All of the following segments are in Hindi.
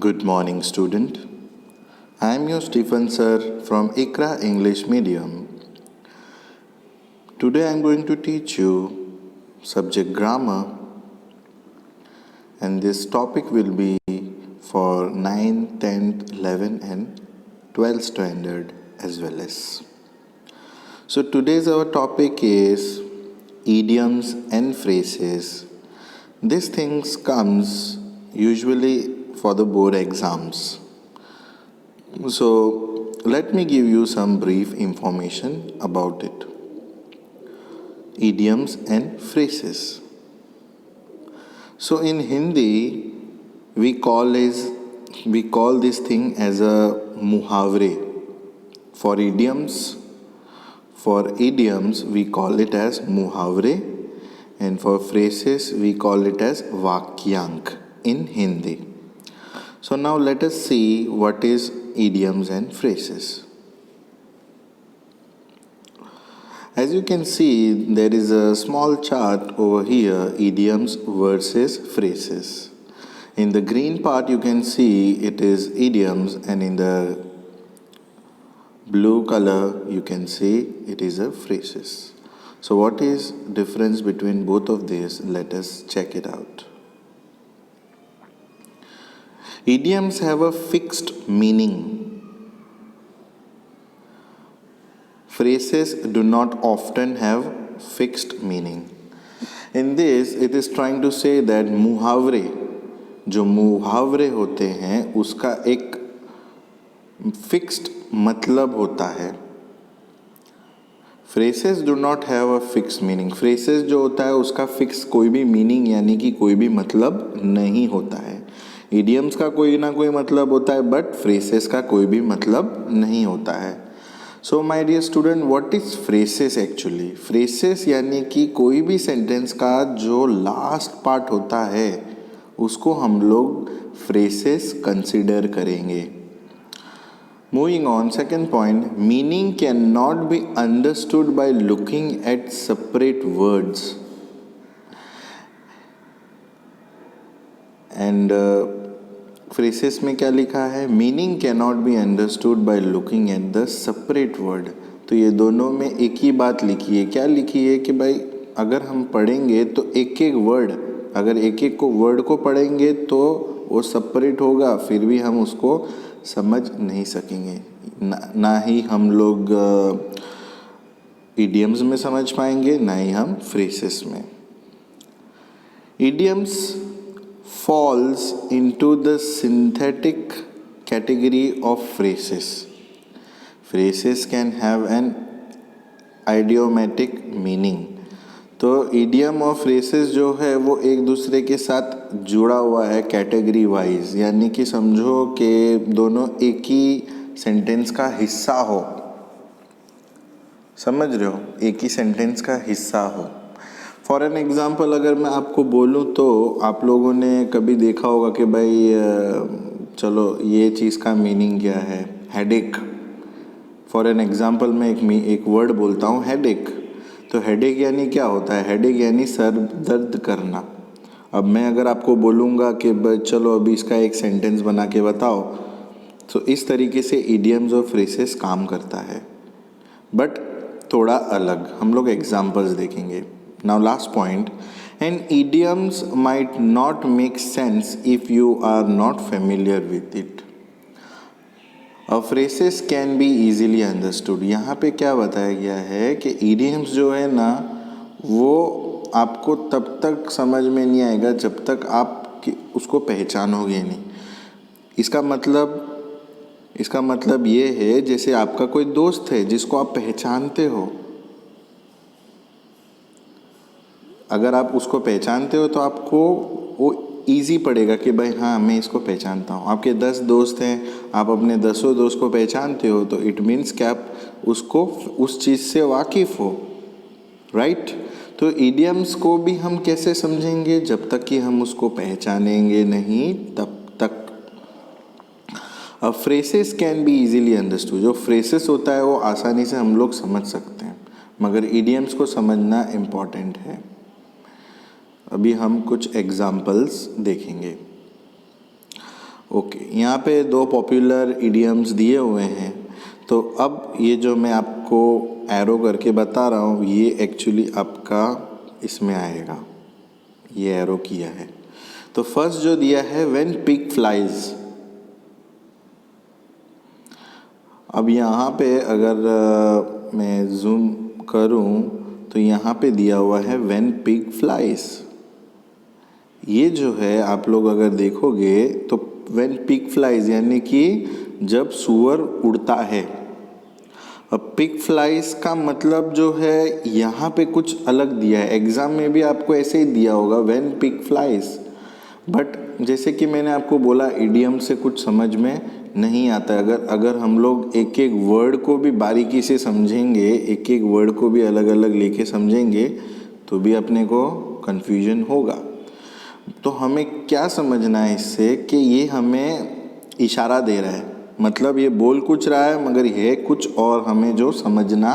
Good morning, student. I am your Stephen sir from ICRA English Medium. Today I am going to teach you subject grammar, and this topic will be for 9th, 10th, 11th and 12th standard as well as. So today's our topic is idioms and phrases. These things comes usually for the board exams. So let me give you some brief information about it. Idioms and phrases. So in Hindi, we call this thing as a muhavre. For idioms, we call it as muhavre, and for phrases we call it as vakyank in Hindi. So now let us see what is idioms and phrases. As you can see, there is a small chart over here, idioms versus phrases. In the green part you can see it is idioms, and in the blue color you can see it is a phrases. So what is difference between both of these? Let us check it out. Idioms have a fixed meaning. Phrases do not often have fixed meaning. In this, it is trying to say that मुहावरे, जो मुहावरे होते हैं, उसका एक fixed मतलब होता है. Phrases do not have a fixed meaning. Phrases जो होता है उसका fixed कोई भी meaning यानी कि कोई भी मतलब नहीं होता है. Idioms का कोई ना कोई मतलब होता है, but phrases का कोई भी मतलब नहीं होता है. So my dear student, what is phrases actually? Phrases यानी कि कोई भी sentence का जो last part होता है उसको हम लोग phrases consider करेंगे. Moving on, second point, meaning cannot be understood by looking at separate words. And phrases में क्या लिखा है? Meaning cannot be understood by looking at the separate word. तो ये दोनों में एक ही बात लिखी है. क्या लिखी है कि भाई अगर हम पढ़ेंगे तो एक एक वर्ड, अगर एक एक को वर्ड को पढ़ेंगे तो वो सेपरेट होगा, फिर भी हम उसको समझ नहीं सकेंगे. ना ही हम लोग idioms में समझ पाएंगे, ना ही हम phrases में. Idioms falls into the synthetic category of phrases. Phrases can have an idiomatic meaning. तो idiom और phrases जो है वो एक दूसरे के साथ जुड़ा हुआ है कैटेगरी वाइज, यानी कि समझो कि दोनों एक ही सेंटेंस का हिस्सा हो. समझ रहे हो? एक ही सेंटेंस का हिस्सा हो. फॉर एन एग्ज़ाम्पल अगर मैं आपको बोलूँ तो आप लोगों ने कभी देखा होगा कि भाई चलो ये चीज़ का मीनिंग क्या है. हेडेक. फॉर एन एग्ज़ाम्पल मैं एक वर्ड बोलता हूँ हेडेक. तो हेडेक यानी क्या होता है? हेडेक यानी सर दर्द करना. अब मैं अगर आपको बोलूँगा कि चलो अभी इसका एक सेंटेंस बना के बताओ, तो इस तरीके से इडियम्स और फ्रेसेस काम करता है, बट थोड़ा अलग. हम लोग एग्जाम्पल्स देखेंगे. Now last point, and idioms might not make sense if you are not familiar with it. Phrases can be easily understood. यहाँ पे क्या बताया गया है कि idioms जो है ना वो आपको तब तक समझ में नहीं आएगा जब तक आप उसको पहचानोगे नहीं. इसका मतलब ये है जैसे आपका कोई दोस्त है जिसको आप पहचानते हो. अगर आप उसको पहचानते हो तो आपको वो इजी पड़ेगा कि भाई हाँ मैं इसको पहचानता हूँ. आपके 10 दोस्त हैं, आप अपने 10 दोस्त को पहचानते हो तो इट मीन्स कि आप उसको उस चीज़ से वाकिफ़ हो, राइट. तो इडियम्स को भी हम कैसे समझेंगे? जब तक कि हम उसको पहचानेंगे नहीं तब तक. Phrases can be easily understood. जो फ्रेसेस होता है वो आसानी से हम लोग समझ सकते हैं, मगर इडियम्स को समझना इम्पॉर्टेंट है. अभी हम कुछ एग्जाम्पल्स देखेंगे. ओके, यहाँ पे दो पॉपुलर इडियम्स दिए हुए हैं। तो अब ये जो मैं आपको एरो करके बता रहा हूँ ये एक्चुअली आपका इसमें आएगा, ये एरो किया है। तो फर्स्ट जो दिया है व्हेन पिग फ्लाइज। अब यहाँ पे अगर मैं जूम करूँ तो यहाँ पे दिया हुआ है व्हेन पिग फ्लाइज। ये जो है आप लोग अगर देखोगे तो व्हेन पिग फ्लाइज यानी कि जब सूअर उड़ता है। अब पिग फ्लाइज का मतलब जो है यहाँ पे कुछ अलग दिया है, एग्जाम में भी आपको ऐसे ही दिया होगा व्हेन पिग फ्लाइज। बट जैसे कि मैंने आपको बोला इडियम से कुछ समझ में नहीं आता। अगर हम लोग एक एक वर्ड को भी बारीकी से समझेंगे, एक एक वर्ड को भी अलग अलग लेके समझेंगे तो भी अपने को कन्फ्यूजन होगा। तो हमें क्या समझना है इससे कि ये हमें इशारा दे रहा है, मतलब ये बोल कुछ रहा है मगर ये कुछ और हमें जो समझना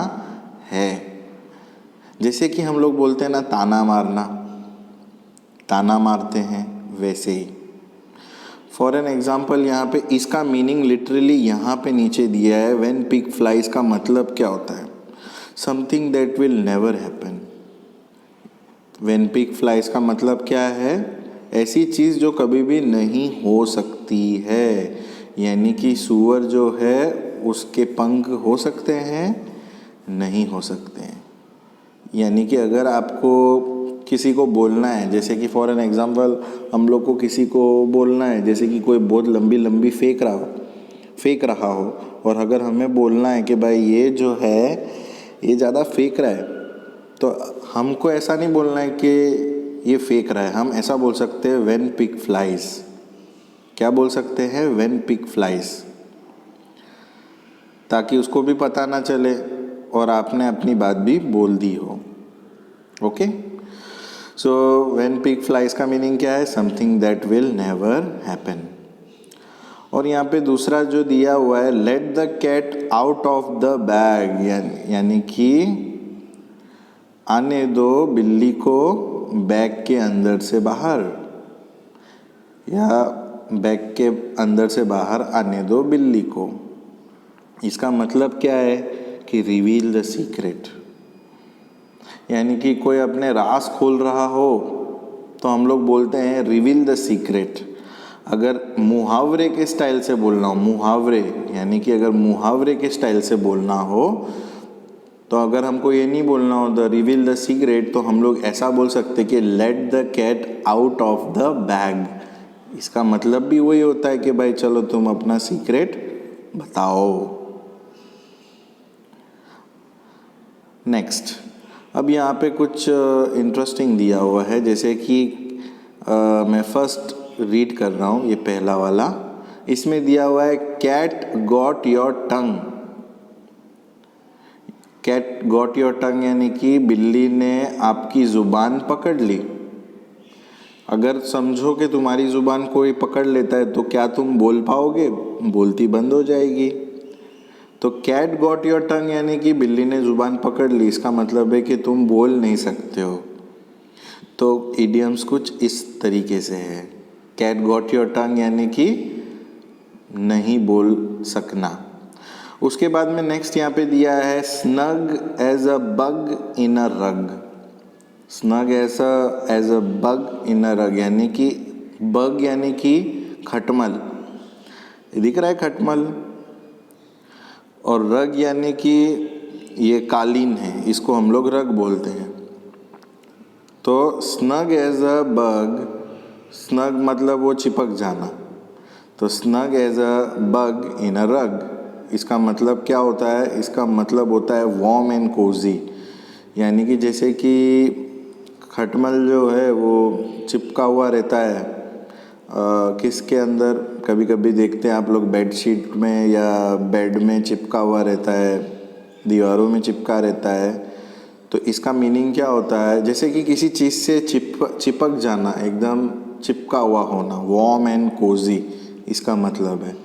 है। जैसे कि हम लोग बोलते हैं ना ताना मारना, ताना मारते हैं, वैसे ही। फॉर एन एग्जाम्पल यहाँ पे इसका मीनिंग लिटरली यहाँ पे नीचे दिया है। व्हेन पिग फ्लाइज का मतलब क्या होता है? Something that will never happen. When pig flies का मतलब क्या है? ऐसी चीज़ जो कभी भी नहीं हो सकती है। यानी कि सूअर जो है उसके पंख हो सकते हैं, नहीं हो सकते हैं। यानी कि अगर आपको किसी को बोलना है, जैसे कि फॉर एन एग्जांपल हम लोग को किसी को बोलना है, जैसे कि कोई बहुत लंबी लंबी फेंक रहा हो और अगर हमें बोलना है कि भाई ये जो है ये ज़्यादा फेंक रहा है, तो हमको ऐसा नहीं बोलना है कि ये फेंक रहा है। हम ऐसा बोल सकते हैं व्हेन पिग फ्लाइज। क्या बोल सकते हैं? व्हेन पिग फ्लाइज, ताकि उसको भी पता ना चले और आपने अपनी बात भी बोल दी हो। Okay, so when pig flies का मीनिंग क्या है? Something that will never happen. और यहाँ पे दूसरा जो दिया हुआ है let the cat out of the bag, यानी कि आने दो बिल्ली को बैग के अंदर से बाहर, या बैग के अंदर से बाहर आने दो बिल्ली को। इसका मतलब क्या है कि रिवील द सीक्रेट। यानी कि कोई अपने राज खोल रहा हो तो हम लोग बोलते हैं रिवील द सीक्रेट। अगर मुहावरे के स्टाइल से बोलना हो, मुहावरे यानी कि अगर मुहावरे के स्टाइल से बोलना हो तो अगर हमको ये नहीं बोलना हो द रिवील द सीक्रेट, तो हम लोग ऐसा बोल सकते कि let the cat out of the bag. इसका मतलब भी वही होता है कि भाई चलो तुम अपना सीक्रेट बताओ। नेक्स्ट, अब यहाँ पे कुछ इंटरेस्टिंग दिया हुआ है, जैसे कि मैं फर्स्ट रीड कर रहा हूँ, ये पहला वाला। इसमें दिया हुआ है cat got your tongue. Cat got your tongue यानी कि बिल्ली ने आपकी ज़ुबान पकड़ ली। अगर समझो कि तुम्हारी ज़ुबान कोई पकड़ लेता है तो क्या तुम बोल पाओगे? बोलती बंद हो जाएगी। तो कैट गॉट योर टंग यानी कि बिल्ली ने ज़ुबान पकड़ ली, इसका मतलब है कि तुम बोल नहीं सकते हो। तो इडियम्स कुछ इस तरीके से है, कैट गॉट योर टंग यानी कि नहीं बोल सकना। उसके बाद में नेक्स्ट यहाँ पे दिया है snug as a bug in a rug. Snug as a bug in a rug यानी कि बग यानी कि खटमल, दिख रहा है खटमल, और रग यानी कि ये कालीन है, इसको हम लोग रग बोलते हैं। तो snug as a bug, snug मतलब वो चिपक जाना, तो snug as a bug in a rug, इसका मतलब क्या होता है? इसका मतलब होता है वार्म एंड कोजी। यानी कि जैसे कि खटमल जो है वो चिपका हुआ रहता है किसके अंदर, कभी कभी देखते हैं आप लोग बेडशीट में या बेड में चिपका हुआ रहता है, दीवारों में चिपका रहता है। तो इसका मीनिंग क्या होता है? जैसे कि किसी चीज़ से चिपक जाना, एकदम चिपका हुआ होना, वार्म एंड कोजी इसका मतलब है।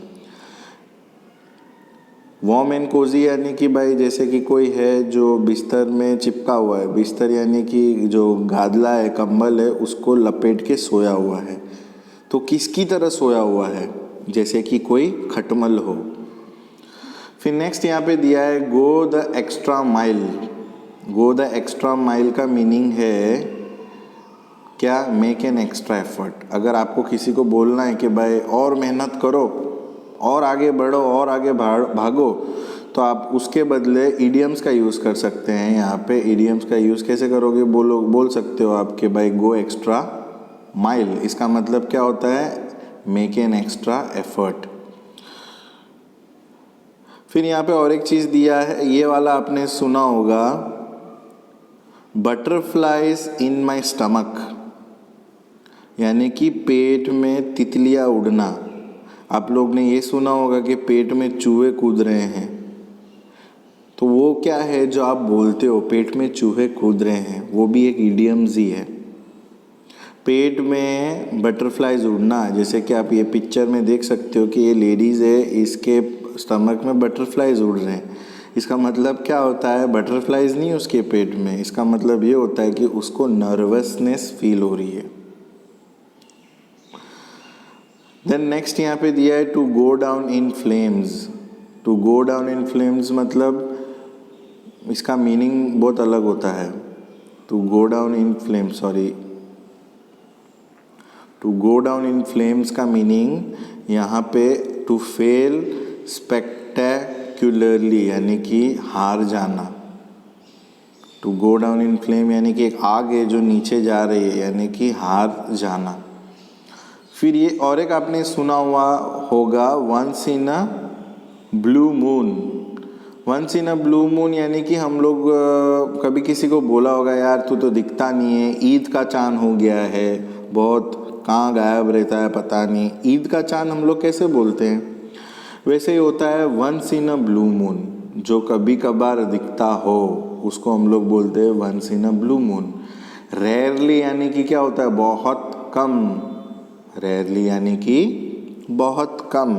वार्म एंड कोजी यानी कि भाई जैसे कि कोई है जो बिस्तर में चिपका हुआ है, बिस्तर यानी कि जो गादला है, कंबल है, उसको लपेट के सोया हुआ है। तो किसकी तरह सोया हुआ है? जैसे कि कोई खटमल हो। फिर नेक्स्ट यहाँ पे दिया है go the extra mile. Go the extra mile का मीनिंग है क्या? Make an extra effort. अगर आपको किसी को बोलना है कि भाई और मेहनत करो और आगे बढ़ो और आगे भागो, तो आप उसके बदले इडियम्स का यूज़ कर सकते हैं। यहाँ पे इडियम्स का यूज़ कैसे करोगे? बोल सकते हो आप कि भाई गो एक्स्ट्रा माइल। इसका मतलब क्या होता है? Make an extra effort. फिर यहाँ पे और एक चीज़ दिया है, ये वाला आपने सुना होगा, बटरफ्लाइज इन माई स्टमक, यानी कि पेट में तितलियाँ उड़ना। आप लोग ने ये सुना होगा कि पेट में चूहे कूद रहे हैं, तो वो क्या है जो आप बोलते हो पेट में चूहे कूद रहे हैं, वो भी एक इडियम्स ही है। पेट में बटरफ्लाइज उड़ना, जैसे कि आप ये पिक्चर में देख सकते हो कि ये लेडीज़ है, इसके स्टमक में बटरफ्लाइज उड़ रहे हैं। इसका मतलब क्या होता है? बटरफ्लाइज नहीं उसके पेट में, इसका मतलब ये होता है कि उसको नर्वसनेस फील हो रही है। देन नेक्स्ट यहाँ पे दिया है to go down in flames. To go down in flames मतलब इसका मीनिंग बहुत अलग होता है। To go down in flames, to go down in flames का मीनिंग यहाँ पे टू फेल स्पेक्टेक्युलरली, यानी कि हार जाना। To go down in flame यानी कि एक आग है जो नीचे जा रही है, यानी कि हार जाना। फिर ये और एक आपने सुना हुआ होगा, once in a blue moon. Once in a blue moon यानी कि हम लोग कभी किसी को बोला होगा, यार तू तो दिखता नहीं है, ईद का चांद हो गया है, बहुत कहाँ गायब रहता है पता नहीं। ईद का चांद हम लोग कैसे बोलते हैं? वैसे ही होता है once in a blue moon, जो कभी कभार दिखता हो उसको हम लोग बोलते हैं once in a blue moon. Rarely यानी कि क्या होता है? बहुत कम। रेयरली यानी कि बहुत कम।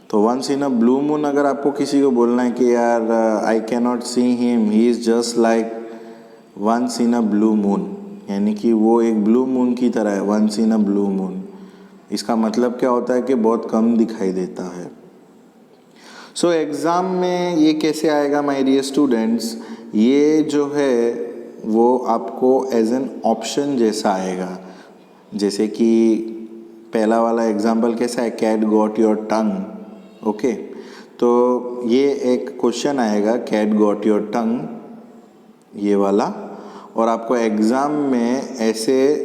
तो once in a blue moon अगर आपको किसी को बोलना है कि यार I can not see him, he is just like once in a blue moon, यानी कि वो एक ब्लू मून की तरह है, once in a blue moon. इसका मतलब क्या होता है कि बहुत कम दिखाई देता है। सो एग्ज़ाम में ये कैसे आएगा माय डियर स्टूडेंट्स? ये जो है वो आपको एज एन ऑप्शन जैसा आएगा। जैसे कि पहला वाला एग्जाम्पल कैसा है, cat got your tongue, okay. तो ये एक क्वेश्चन आएगा, कैट गॉट योर टंग, ये वाला। और आपको एग्ज़ाम में ऐसे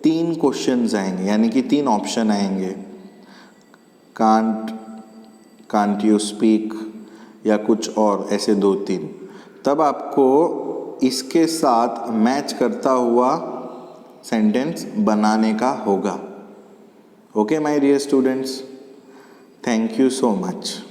3 क्वेश्चंस आएंगे, यानी कि 3 ऑप्शन आएंगे, कांट यू स्पीक या कुछ और, ऐसे 2-3। तब आपको इसके साथ मैच करता हुआ सेंटेंस बनाने का होगा। Okay my dear students, thank you so much.